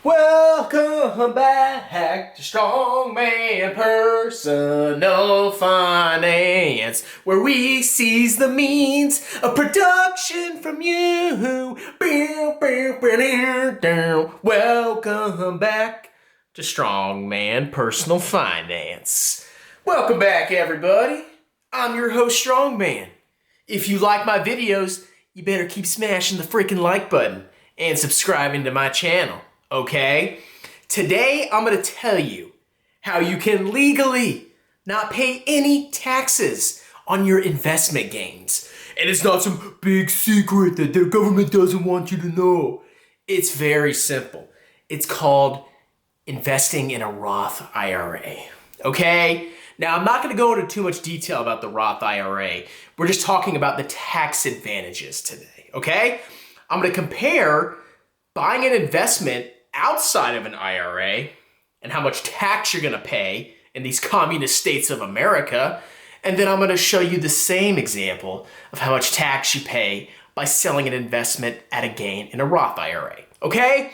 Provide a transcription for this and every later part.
Welcome back to Strongman Personal Finance, where we seize the means of production from you. Welcome back to Strongman Personal Finance. Welcome back, everybody. I'm your host, Strongman. If you like my videos, you better keep smashing the freaking like button and subscribing to my channel. Okay? Today, I'm going to tell you how you can legally not pay any taxes on your investment gains. And it's not some big secret that the government doesn't want you to know. It's very simple. It's called investing in a Roth IRA. Okay? Now, I'm not going to go into too much detail about the Roth IRA. We're just talking about the tax advantages today. Okay? I'm going to compare buying an investment outside of an IRA and how much tax you're going to pay in these communist states of America. And then I'm going to show you the same example of how much tax you pay by selling an investment at a gain in a Roth IRA. Okay?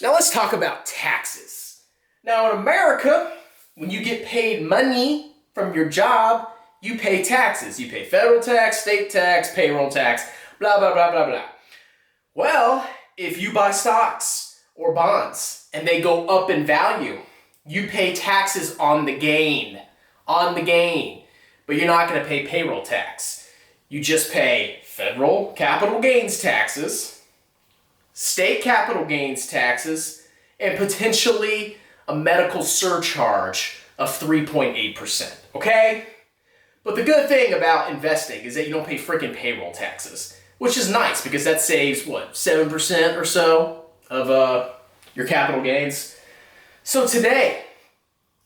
Now let's talk about taxes. Now in America, when you get paid money from your job, you pay taxes. You pay federal tax, state tax, payroll tax, blah, blah, blah, blah, blah. Well, if you buy stocks or bonds and they go up in value, you pay taxes on the gain, but you're not going to pay payroll tax. You just pay federal capital gains taxes, state capital gains taxes, and potentially a medical surcharge of 3.8%, okay? But the good thing about investing is that you don't pay freaking payroll taxes, which is nice because that saves, 7% or so of your capital gains. So today,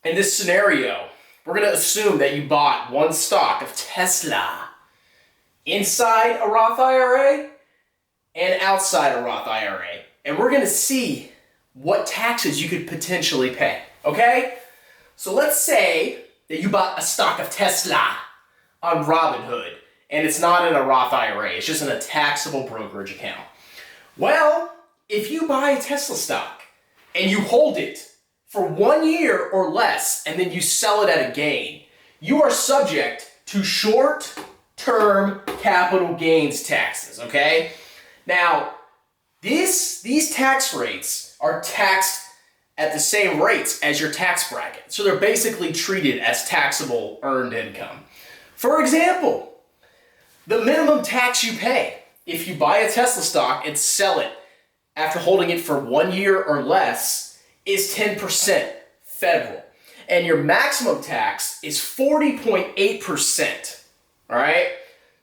in this scenario, we're going to assume that you bought one stock of Tesla inside a Roth IRA and outside a Roth IRA. And we're going to see what taxes you could potentially pay, okay? So let's say that you bought a stock of Tesla on Robinhood, and it's not in a Roth IRA, it's just in a taxable brokerage account. Well, if you buy a Tesla stock and you hold it for 1 year or less and then you sell it at a gain, you are subject to short-term capital gains taxes, okay? Now, these tax rates are taxed at the same rates as your tax bracket. So they're basically treated as taxable earned income. For example, the minimum tax you pay if you buy a Tesla stock and sell it after holding it for 1 year or less is 10% federal. And your maximum tax is 40.8%. All right?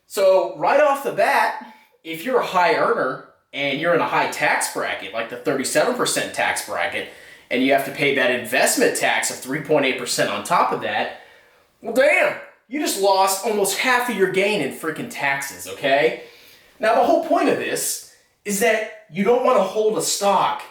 So right off the bat, if you're a high earner and you're in a high tax bracket, like the 37% tax bracket, and you have to pay that investment tax of 3.8% on top of that, well, damn, you just lost almost half of your gain in freaking taxes, okay? Now, the whole point of this is that you don't want to hold a stock,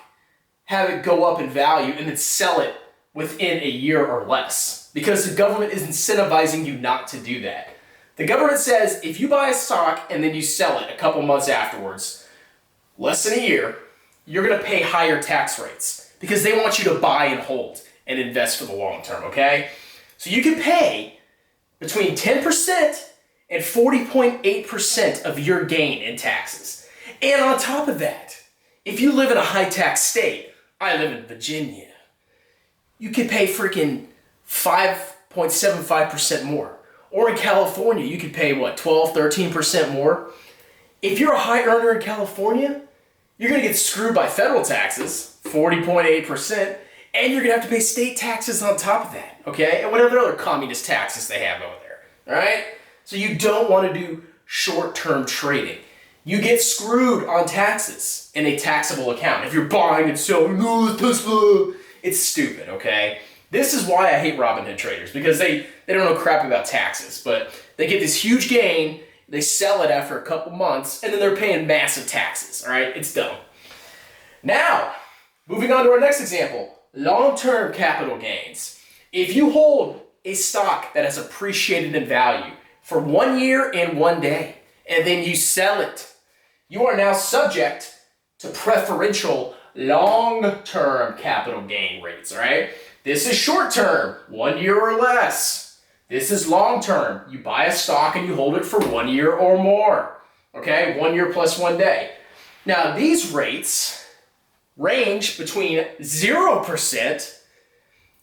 have it go up in value, and then sell it within a year or less, because the government is incentivizing you not to do that. The government says if you buy a stock and then you sell it a couple months afterwards, less than a year, you're going to pay higher tax rates because they want you to buy and hold and invest for the long term, okay? So you can pay between 10% and 40.8% of your gain in taxes. And on top of that, if you live in a high tax state, I live in Virginia, you could pay freaking 5.75% more. Or in California, you could pay 12, 13% more. If you're a high earner in California, you're going to get screwed by federal taxes, 40.8%, and you're going to have to pay state taxes on top of that, okay? And whatever other communist taxes they have over there, all right? So you don't want to do short-term trading. You get screwed on taxes in a taxable account. If you're buying and selling, Tesla, it's stupid, okay? This is why I hate Robinhood traders, because they don't know crap about taxes, but they get this huge gain, they sell it after a couple months, and then they're paying massive taxes, all right? It's dumb. Now, moving on to our next example, long-term capital gains. If you hold a stock that has appreciated in value for 1 year and 1 day, and then you sell it, you are now subject to preferential long-term capital gain rates, all right? This is short-term, 1 year or less. This is long-term. You buy a stock and you hold it for 1 year or more, okay? 1 year plus 1 day. Now, these rates range between 0%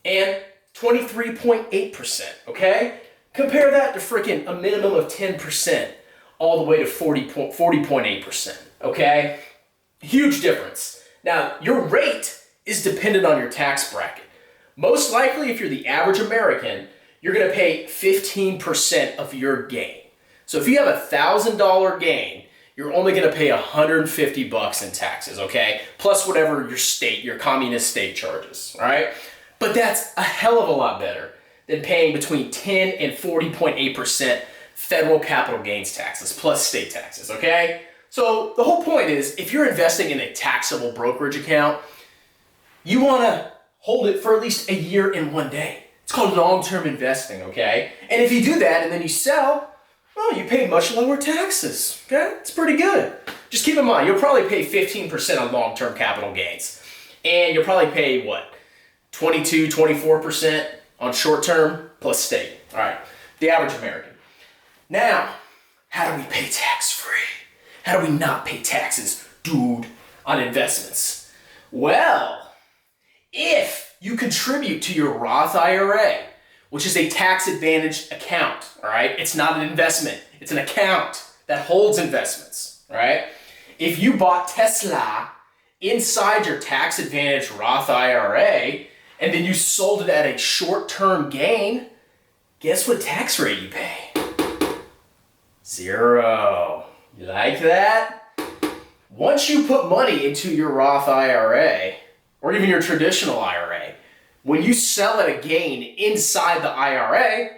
and 23.8%, okay? Compare that to freaking a minimum of 10% all the way to 40.8%, okay? Huge difference. Now, your rate is dependent on your tax bracket. Most likely, if you're the average American, you're gonna pay 15% of your gain. So if you have a $1,000 gain, you're only gonna pay $150 in taxes, okay? Plus whatever your communist state charges, all right? But that's a hell of a lot better than paying between 10 and 40.8% federal capital gains taxes plus state taxes, okay? So the whole point is, if you're investing in a taxable brokerage account, you wanna hold it for at least a year and 1 day. It's called long-term investing, okay? And if you do that and then you sell, well, you pay much lower taxes, okay? It's pretty good. Just keep in mind, you'll probably pay 15% on long-term capital gains. And you'll probably pay, what, 22, 24% on short-term plus state. All right, the average American. Now, how do we pay tax-free? How do we not pay taxes, dude, on investments? Well, if you contribute to your Roth IRA, which is a tax-advantaged account, all right? It's not an investment, it's an account that holds investments, all right? If you bought Tesla inside your tax-advantaged Roth IRA, and then you sold it at a short-term gain, guess what tax rate you pay? 0. You like that? Once you put money into your Roth IRA, or even your traditional IRA, when you sell at a gain inside the IRA,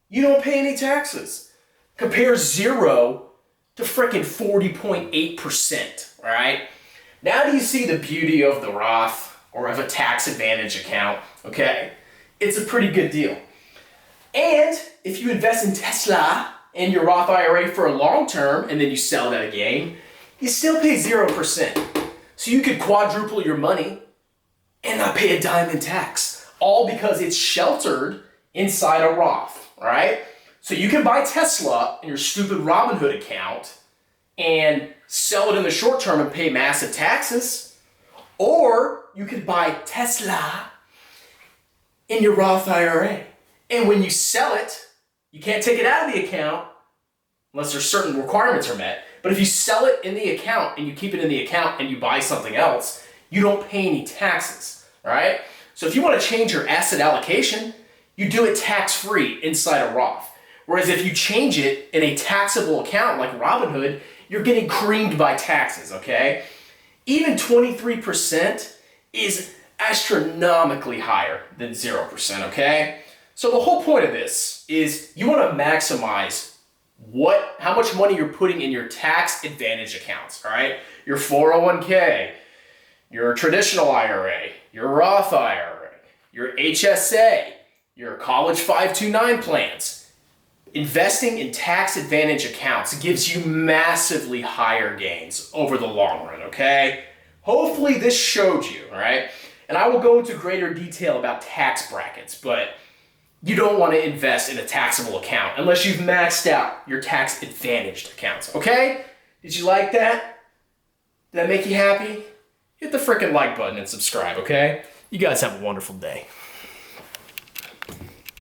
you don't pay any taxes. Compare 0 to frickin' 40.8%, all right? Now do you see the beauty of the Roth or of a tax advantage account, okay? It's a pretty good deal. And if you invest in Tesla in your Roth IRA for a long term and then you sell it at a gain, you still pay 0%. So you could quadruple your money and not pay a dime in tax, all because it's sheltered inside a Roth, all right? So you can buy Tesla in your stupid Robinhood account and sell it in the short term and pay massive taxes, or you could buy Tesla in your Roth IRA. And when you sell it, you can't take it out of the account unless there's certain requirements are met. But if you sell it in the account and you keep it in the account and you buy something else, you don't pay any taxes, all right? So if you want to change your asset allocation, you do it tax-free inside a Roth. Whereas if you change it in a taxable account like Robinhood, you're getting creamed by taxes, okay? Even 23% is astronomically higher than 0%, okay? So the whole point of this is you want to maximize how much money you're putting in your tax advantage accounts, all right? Your 401k, your traditional IRA, your Roth IRA, your HSA, your college 529 plans. Investing in tax advantage accounts gives you massively higher gains over the long run, okay? Hopefully this showed you, all right? And I will go into greater detail about tax brackets, but you don't want to invest in a taxable account unless you've maxed out your tax advantaged accounts, okay? Did you like that? Did that make you happy? Hit the frickin' like button and subscribe, okay? You guys have a wonderful day.